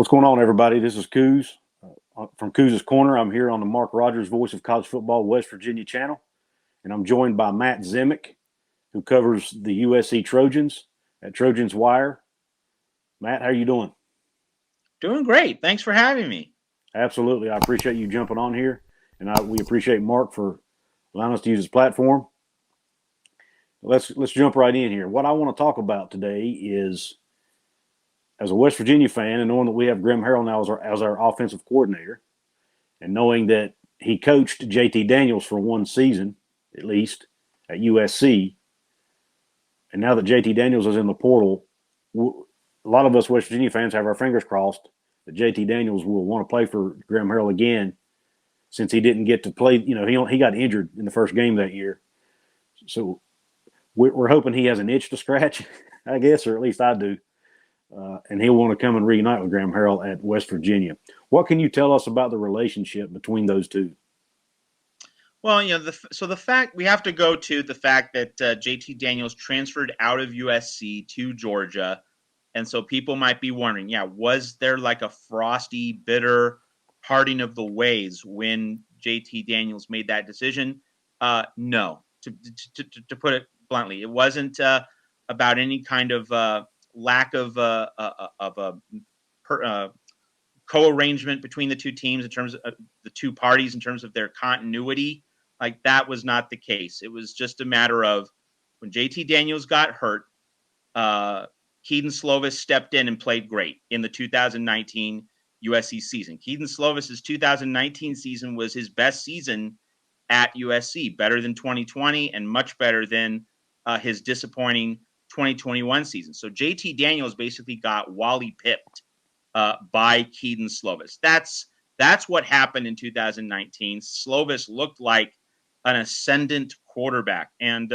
What's going on, everybody? This is Couz from Couz's Corner. I'm here on the Mark Rogers Voice of College Football West Virginia channel, and I'm joined by Matt Zemek, who covers the USC Trojans at Trojans Wire. Matt, how are you doing? Doing great. Thanks for having me. Absolutely. I appreciate you jumping on here, and we appreciate Mark for allowing us to use his platform. Let's jump right in here. What I want to talk about today is, as a West Virginia fan, and knowing that we have Graham Harrell now as our offensive coordinator, and knowing that he coached J.T. Daniels for one season, at least, at USC, and now that J.T. Daniels is in the portal, a lot of us West Virginia fans have our fingers crossed that J.T. Daniels will want to play for Graham Harrell again, since he didn't get to play. He got injured in the first game that year. So we're hoping he has an itch to scratch, I guess, or at least I do. And he'll want to come and reunite with Graham Harrell at West Virginia. What can you tell us about the relationship between those two? Well, the fact we have to go to the fact that JT Daniels transferred out of USC to Georgia. And so people might be wondering, was there like a frosty, bitter parting of the ways when JT Daniels made that decision? No, to put it bluntly, it wasn't about any kind of lack of co-arrangement between the two teams in terms of the two parties in terms of their continuity. Like, that was not the case. It was just a matter of when JT Daniels got hurt, Kedon Slovis stepped in and played great in the 2019 USC season. Kedon Slovis's 2019 season was his best season at USC, better than 2020 and much better than his disappointing 2021 season. So JT Daniels basically got Wally pipped by Kedon Slovis. That's what happened in 2019. Slovis looked like an ascendant quarterback. And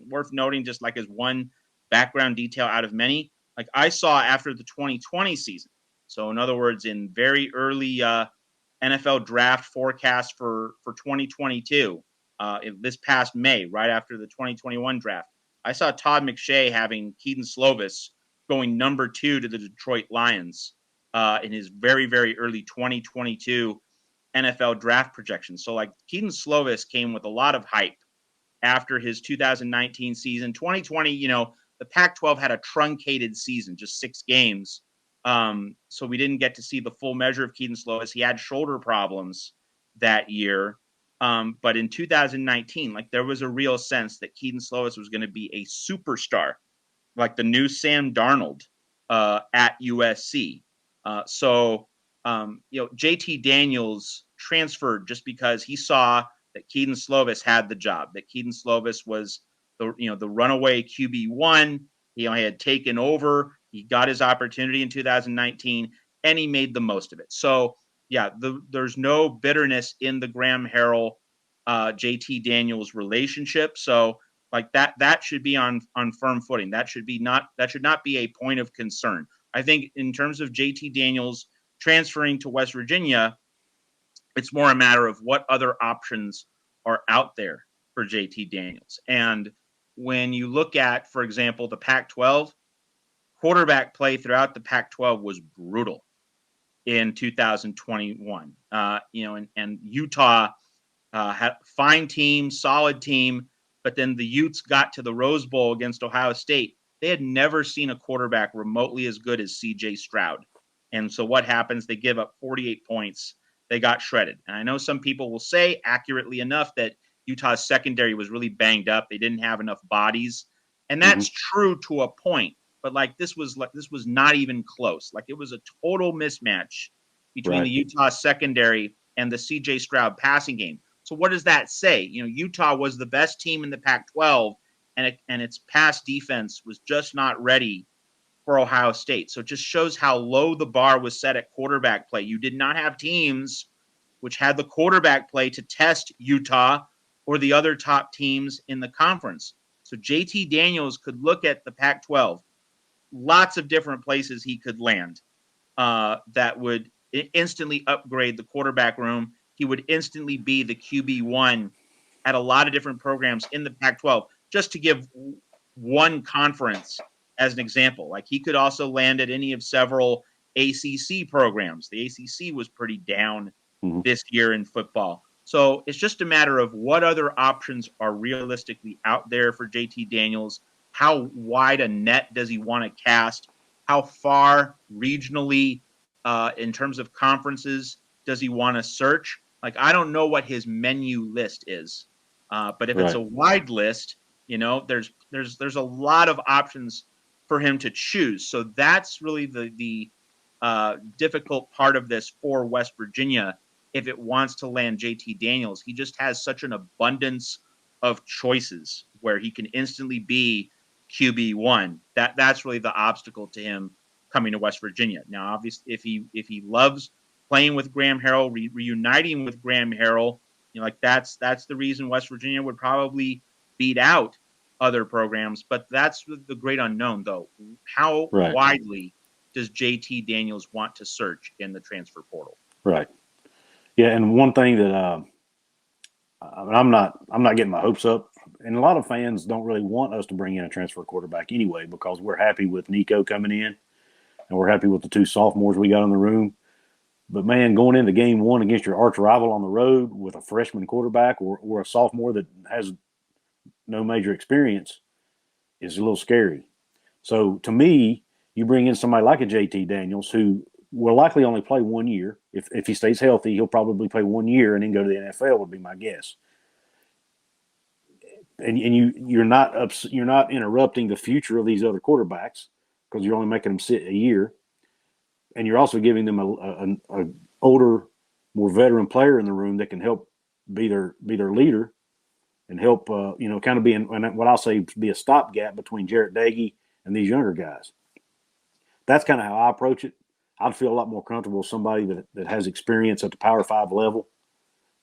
worth noting, just like as one background detail out of many, like I saw after the 2020 season. So in other words, in very early NFL draft forecast for 2022, this past May, right after the 2021 draft, I saw Todd McShay having Kedon Slovis going number 2 to the Detroit Lions in his very, very early 2022 NFL draft projections. So like Kedon Slovis came with a lot of hype after his 2019 season. 2020, the Pac-12 had a truncated season, just 6 games. So we didn't get to see the full measure of Kedon Slovis. He had shoulder problems that year. But in 2019, like, there was a real sense that Kedon Slovis was going to be a superstar, like the new Sam Darnold at USC. JT Daniels transferred just because he saw that Kedon Slovis had the job, that Kedon Slovis was the runaway QB1. He had taken over. He got his opportunity in 2019, and he made the most of it. So, there's no bitterness in the Graham Harrell, JT Daniels relationship. So, like, that should be on firm footing. That should not be a point of concern. I think in terms of JT Daniels transferring to West Virginia, it's more a matter of what other options are out there for JT Daniels. And when you look at, for example, the Pac-12, quarterback play throughout the Pac-12 was brutal in 2021. And Utah had a fine team, solid team, but then the Utes got to the Rose Bowl against Ohio State. They had never seen a quarterback remotely as good as C.J. Stroud. And so what happens? They give up 48 points. They got shredded. And I know some people will say, accurately enough, that Utah's secondary was really banged up. They didn't have enough bodies. And that's true to a point. But this was not even close. Like, it was a total mismatch between the Utah secondary and the C.J. Stroud passing game. So what does that say? Utah was the best team in the Pac-12, and its pass defense was just not ready for Ohio State. So it just shows how low the bar was set at quarterback play. You did not have teams which had the quarterback play to test Utah or the other top teams in the conference. So JT Daniels could look at the Pac-12, lots of different places he could land that would instantly upgrade the quarterback room. He would instantly be the QB1 at a lot of different programs in the Pac-12, just to give one conference as an example. Like, he could also land at any of several ACC programs. The ACC was pretty down Mm-hmm. this year in football. So it's just a matter of what other options are realistically out there for JT Daniels. How wide a net does he want to cast? How far regionally, in terms of conferences, does he want to search? Like, I don't know what his menu list is, but if it's a wide list, there's a lot of options for him to choose. So that's really the difficult part of this for West Virginia. If it wants to land JT Daniels, he just has such an abundance of choices where he can instantly be QB1. That's really the obstacle to him coming to West Virginia. Now, obviously, if he loves playing with Graham Harrell, reuniting with Graham Harrell, that's the reason West Virginia would probably beat out other programs. But that's the great unknown, though. How widely does JT Daniels want to search in the transfer portal? Right. Yeah, and one thing that I'm not getting my hopes up, and a lot of fans don't really want us to bring in a transfer quarterback anyway because we're happy with Nico coming in, and we're happy with the 2 sophomores we got in the room. But man, going into game 1 against your arch rival on the road with a freshman quarterback or a sophomore that has no major experience is a little scary. So to me, you bring in somebody like a JT Daniels who will likely only play 1 year. If he stays healthy, he'll probably play 1 year and then go to the NFL would be my guess. And you're not interrupting the future of these other quarterbacks because you're only making them sit a year, and you're also giving them a older, more veteran player in the room that can help be their leader and help kind of be what I'll say be a stopgap between Jarrett Dagey and these younger guys. That's kind of how I approach it. I'd feel a lot more comfortable with somebody that has experience at the Power 5 level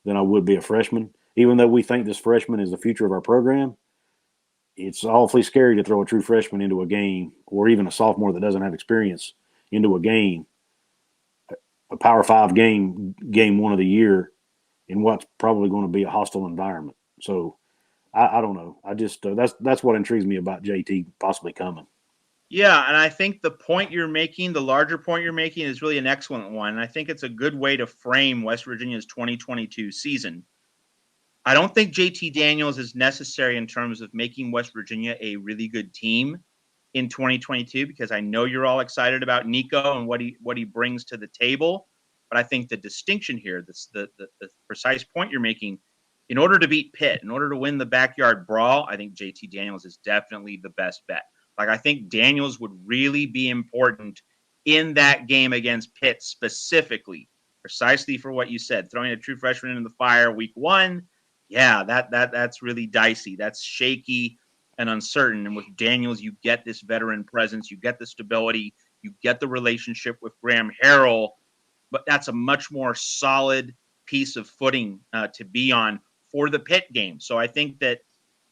than I would be a freshman. Even though we think this freshman is the future of our program, it's awfully scary to throw a true freshman into a game or even a sophomore that doesn't have experience into a game, a Power 5 game 1 of the year in what's probably going to be a hostile environment. So I don't know. I just that's what intrigues me about JT possibly coming. Yeah, and I think the point you're making, the larger point you're making, is really an excellent one. And I think it's a good way to frame West Virginia's 2022 season. I don't think JT Daniels is necessary in terms of making West Virginia a really good team in 2022 because I know you're all excited about Nico and what he brings to the table. But I think the distinction here, the precise point you're making, in order to beat Pitt, in order to win the backyard brawl, I think JT Daniels is definitely the best bet. Like, I think Daniels would really be important in that game against Pitt specifically, precisely for what you said, throwing a true freshman in the fire week 1. Yeah, that's really dicey. That's shaky and uncertain. And with Daniels, you get this veteran presence, you get the stability, you get the relationship with Graham Harrell, but that's a much more solid piece of footing to be on for the Pitt game. So I think that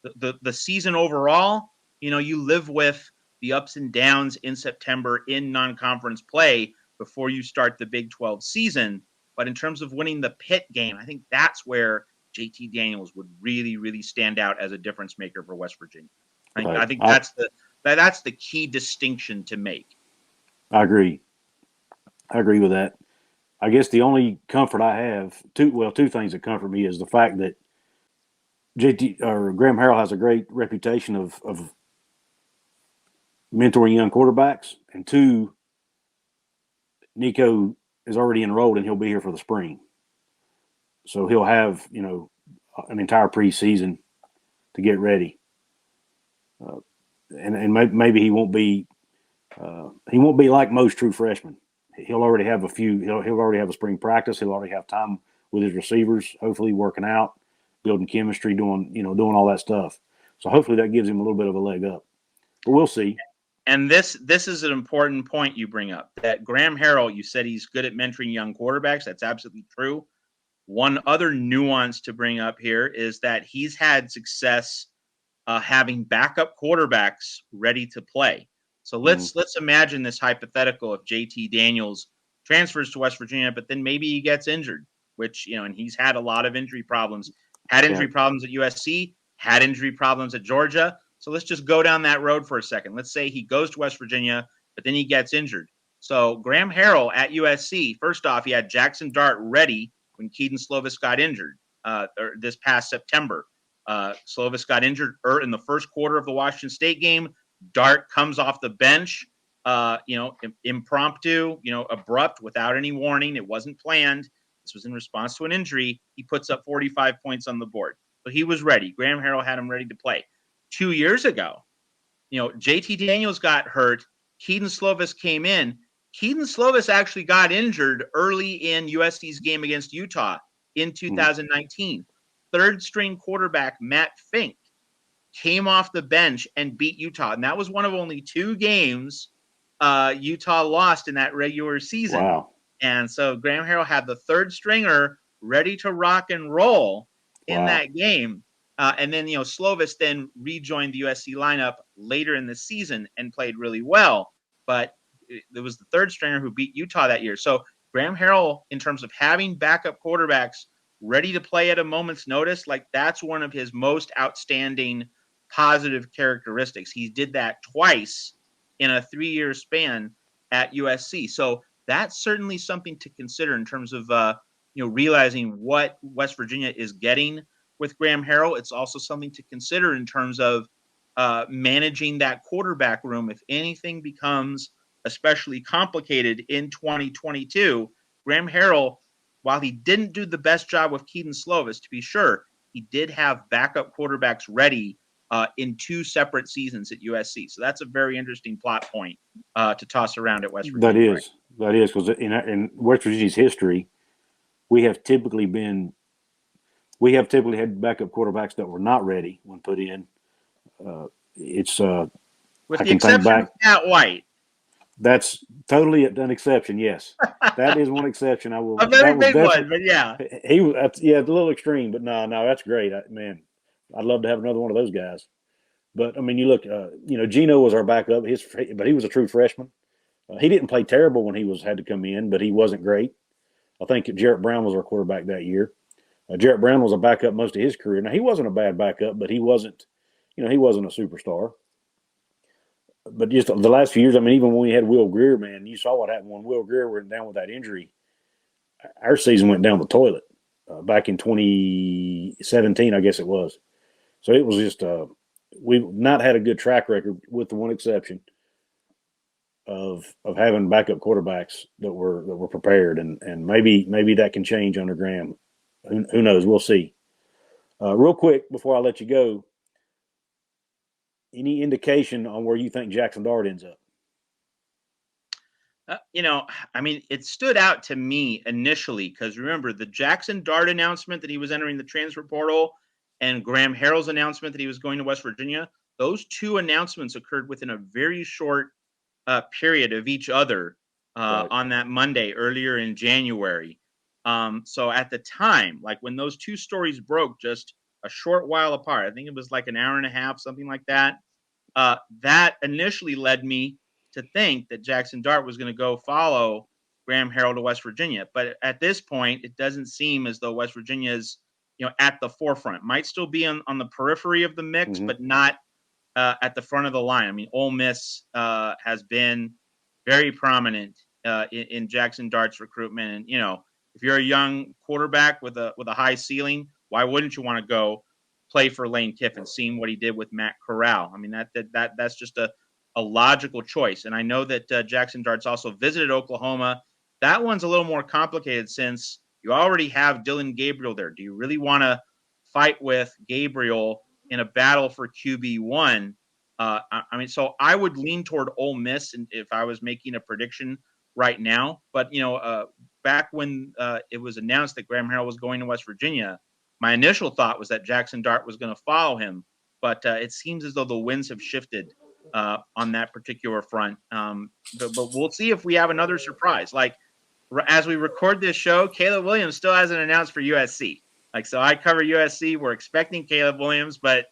the season overall, you live with the ups and downs in September in non-conference play before you start the Big 12 season. But in terms of winning the Pitt game, I think that's where JT Daniels would really, really stand out as a difference maker for West Virginia. I think that's the key distinction to make. I agree with that. I guess the only comfort I have, two things that comfort me is the fact that Graham Harrell has a great reputation of mentoring young quarterbacks, and 2, Nico is already enrolled and he'll be here for the spring, so he'll have an entire preseason to get ready, and maybe he won't be like most true freshmen. He'll already have he'll already have a spring practice. He'll already have time with his receivers, hopefully working out, building chemistry, doing all that stuff. So hopefully that gives him a little bit of a leg up. But we'll see. And this is an important point you bring up, that Graham Harrell, you said he's good at mentoring young quarterbacks. That's absolutely true. One other nuance to bring up here is that he's had success having backup quarterbacks ready to play. So let's imagine this hypothetical if JT Daniels transfers to West Virginia, but then maybe he gets injured, which, and he's had a lot of injury problems, had injury problems at USC, had injury problems at Georgia. So let's just go down that road for a second. Let's say he goes to West Virginia, but then he gets injured. So Graham Harrell at USC, first off, he had Jaxson Dart ready when Kedon Slovis got injured or this past September. Slovis got injured in the first quarter of the Washington State game. Dart comes off the bench, impromptu, abrupt, without any warning. It wasn't planned. This was in response to an injury. He puts up 45 points on the board. So he was ready. Graham Harrell had him ready to play. 2 years ago, JT Daniels got hurt. Kedon Slovis came in. Kedon Slovis actually got injured early in USC's game against Utah in 2019. Third string quarterback Matt Fink came off the bench and beat Utah. And that was one of only 2 games Utah lost in that regular season. Wow. And so Graham Harrell had the third stringer ready to rock and roll in that game. And then, Slovis then rejoined the USC lineup later in the season and played really well. But it was the third stringer who beat Utah that year. So Graham Harrell, in terms of having backup quarterbacks ready to play at a moment's notice, like that's one of his most outstanding positive characteristics. He did that twice in a 3-year span at USC. So that's certainly something to consider in terms of, realizing what West Virginia is getting with Graham Harrell. It's also something to consider in terms of managing that quarterback room. If anything becomes especially complicated in 2022, Graham Harrell, while he didn't do the best job with Kedon Slovis, to be sure, he did have backup quarterbacks ready in 2 separate seasons at USC. So that's a very interesting plot point to toss around at West Virginia. That is, because in West Virginia's history, we have typically had backup quarterbacks that were not ready when put in. With the exception of Matt White. That's totally an exception. Yes, that is one exception. I will. A very big one, but yeah, he was. A little extreme, but no, that's great. Man, I'd love to have another one of those guys. But I mean, you look. Gino was our backup. But he was a true freshman. He didn't play terrible when he had to come in, but he wasn't great. I think Jarrett Brown was our quarterback that year. Jarrett Brown was a backup most of his career. Now he wasn't a bad backup, but he wasn't. He wasn't a superstar. But just the last few years, I mean, even when we had Will Greer, man, you saw what happened when Will Greer went down with that injury. Our season went down the toilet back in 2017, I guess it was. So it was just we've not had a good track record, with the one exception of having backup quarterbacks that were prepared, and maybe that can change under Graham. Who knows? We'll see. Real quick before I let you go. Any indication on where you think Jaxson Dart ends up? It stood out to me initially because remember the Jaxson Dart announcement that he was entering the transfer portal and Graham Harrell's announcement that he was going to West Virginia. Those 2 announcements occurred within a very short period of each other on that Monday earlier in January. So at the time, like when those 2 stories broke just a short while apart, I think it was like an hour and a half, something like that. That initially led me to think that Jaxson Dart was going to go follow Graham Harrell to West Virginia. But at this point, it doesn't seem as though West Virginia is, at the forefront. Might still be on the periphery of the mix, but not at the front of the line. I mean, Ole Miss has been very prominent in Jaxson Dart's recruitment. And, if you're a young quarterback with a high ceiling, why wouldn't you want to go play for Lane Kiffin, seeing what he did with Matt Corral? I mean, that's just a logical choice. And I know that Jaxson Dart's also visited Oklahoma. That one's a little more complicated since you already have Dylan Gabriel there. Do you really want to fight with Gabriel in a battle for QB1? So I would lean toward Ole Miss if I was making a prediction right now. But, back when it was announced that Graham Harrell was going to West Virginia, my initial thought was that Jaxson Dart was going to follow him. But it seems as though the winds have shifted on that particular front. But we'll see if we have another surprise. Like, as we record this show, Caleb Williams still hasn't announced for USC. So I cover USC. We're expecting Caleb Williams, but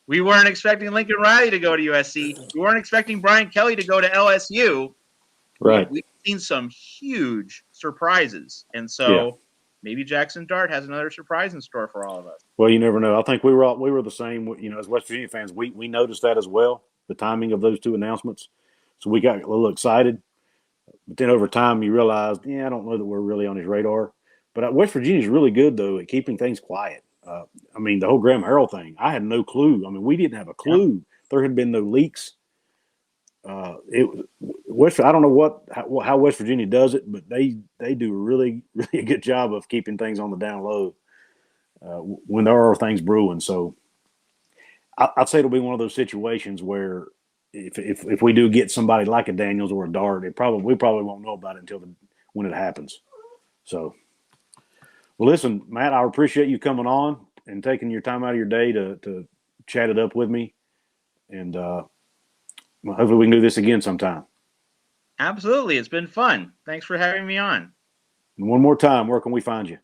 we weren't expecting Lincoln Riley to go to USC. We weren't expecting Brian Kelly to go to LSU. Right. We've seen some huge surprises. And so maybe Jaxson Dart has another surprise in store for all of us. Well, you never know. I think we were the same, as West Virginia fans, we noticed that as well, the timing of those 2 announcements. So we got a little excited. But then over time, you realized, I don't know that we're really on his radar. But West Virginia's really good, though, at keeping things quiet. The whole Graham Harrell thing, I had no clue. We didn't have a clue. There had been no leaks. I don't know how West Virginia does it, but they do a really really good job of keeping things on the down low when there are things brewing. So I'd say it'll be one of those situations where if we do get somebody like a Daniels or a Dart, we probably won't know about it until when it happens. So, well, listen, Matt, I appreciate you coming on and taking your time out of your day to chat it up with me, and hopefully we can do this again sometime. Absolutely, it's been fun. Thanks for having me on. And one more time, where can we find you?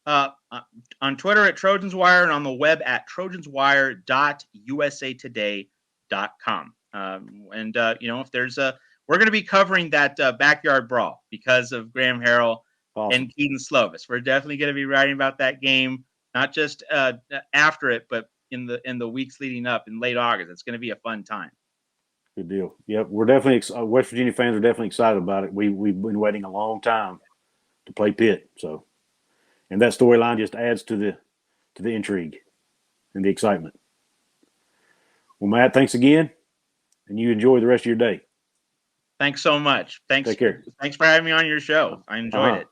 On Twitter at Trojans Wire and on the web at trojanswire.usatoday.com. If there's we're going to be covering that backyard brawl because of Graham Harrell and Kedon Slovis. We're definitely going to be writing about that game, not just after it, but in the weeks leading up in late August. It's going to be a fun time. Good deal. Yep, we're definitely West Virginia fans are definitely excited about it. We've been waiting a long time to play Pitt, so. And that storyline just adds to the intrigue and the excitement. Well, Matt, thanks again, and you enjoy the rest of your day. Thanks so much. Thanks. Take care. Thanks for having me on your show. I enjoyed it.